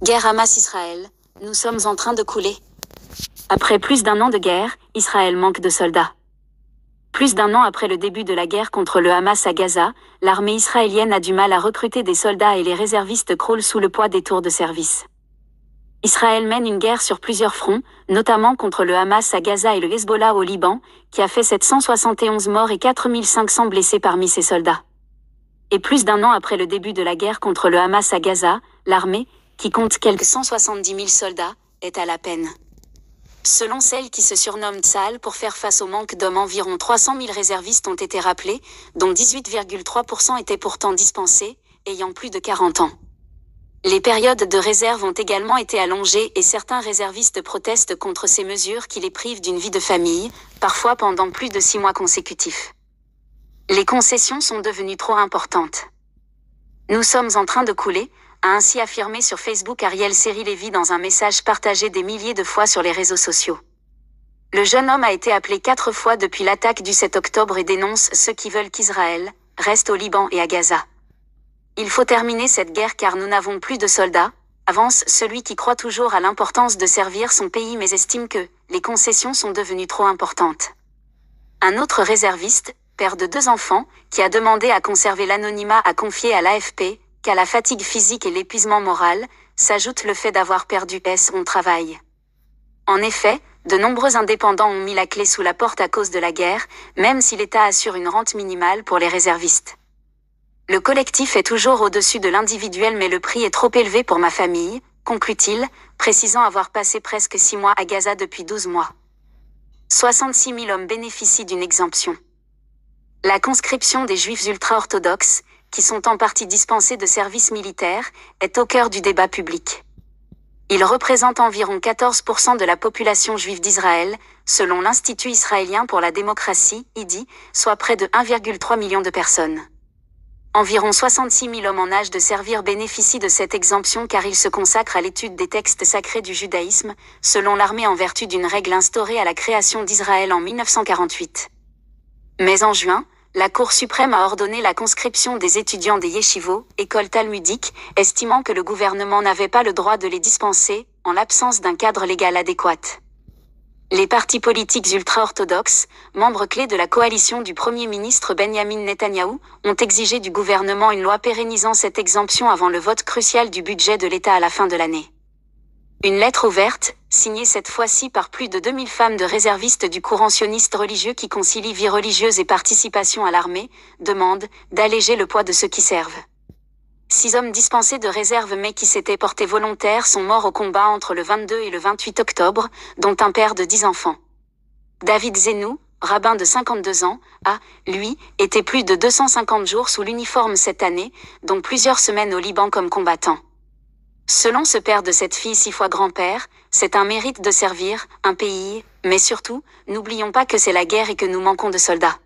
Guerre Hamas-Israël, nous sommes en train de couler. Après plus d'un an de guerre, Israël manque de soldats. Plus d'un an après le début de la guerre contre le Hamas à Gaza, l'armée israélienne a du mal à recruter des soldats et les réservistes croulent sous le poids des tours de service. Israël mène une guerre sur plusieurs fronts, notamment contre le Hamas à Gaza et le Hezbollah au Liban, qui a fait 771 morts et 4500 blessés parmi ses soldats. Et plus d'un an après le début de la guerre contre le Hamas à Gaza, l'armée, qui compte quelques 170 000 soldats, est à la peine. Selon celle qui se surnomme Tsahal, pour faire face au manque d'hommes, environ 300 000 réservistes ont été rappelés, dont 18,3% étaient pourtant dispensés, ayant plus de 40 ans. Les périodes de réserve ont également été allongées et certains réservistes protestent contre ces mesures qui les privent d'une vie de famille, parfois pendant plus de 6 mois consécutifs. Les concessions sont devenues trop importantes. Nous sommes en train de couler, a ainsi affirmé sur Facebook Ariel Seri-Lévi dans un message partagé des milliers de fois sur les réseaux sociaux. Le jeune homme a été appelé 4 fois depuis l'attaque du 7 octobre et dénonce ceux qui veulent qu'Israël reste au Liban et à Gaza. Il faut terminer cette guerre car nous n'avons plus de soldats, avance celui qui croit toujours à l'importance de servir son pays mais estime que les concessions sont devenues trop importantes. Un autre réserviste, père de 2 enfants, qui a demandé à conserver l'anonymat, a confié à l'AFP qu'à la fatigue physique et l'épuisement moral, s'ajoute le fait d'avoir perdu son travail. En effet, de nombreux indépendants ont mis la clé sous la porte à cause de la guerre, même si l'État assure une rente minimale pour les réservistes. Le collectif est toujours au-dessus de l'individuel mais le prix est trop élevé pour ma famille, conclut-il, précisant avoir passé presque 6 mois à Gaza depuis 12 mois. 66 000 hommes bénéficient d'une exemption. La conscription des juifs ultra-orthodoxes, qui sont en partie dispensés de service militaire, est au cœur du débat public. Ils représentent environ 14% de la population juive d'Israël, selon l'Institut israélien pour la démocratie, IDI, soit près de 1,3 million de personnes. Environ 66 000 hommes en âge de servir bénéficient de cette exemption car ils se consacrent à l'étude des textes sacrés du judaïsme, selon l'armée en vertu d'une règle instaurée à la création d'Israël en 1948. Mais en juin, la Cour suprême a ordonné la conscription des étudiants des yeshivot, écoles talmudiques, estimant que le gouvernement n'avait pas le droit de les dispenser, en l'absence d'un cadre légal adéquat. Les partis politiques ultra-orthodoxes, membres clés de la coalition du Premier ministre Benjamin Netanyahou, ont exigé du gouvernement une loi pérennisant cette exemption avant le vote crucial du budget de l'État à la fin de l'année. Une lettre ouverte, signée cette fois-ci par plus de 2000 femmes de réservistes du courant sioniste religieux qui concilie vie religieuse et participation à l'armée, demande d'alléger le poids de ceux qui servent. 6 hommes dispensés de réserve mais qui s'étaient portés volontaires sont morts au combat entre le 22 et le 28 octobre, dont un père de 10 enfants. David Zenou, rabbin de 52 ans, a, lui, été plus de 250 jours sous l'uniforme cette année, dont plusieurs semaines au Liban comme combattant. Selon ce père de cette fille 6 fois grand-père, c'est un mérite de servir un pays, mais surtout, n'oublions pas que c'est la guerre et que nous manquons de soldats.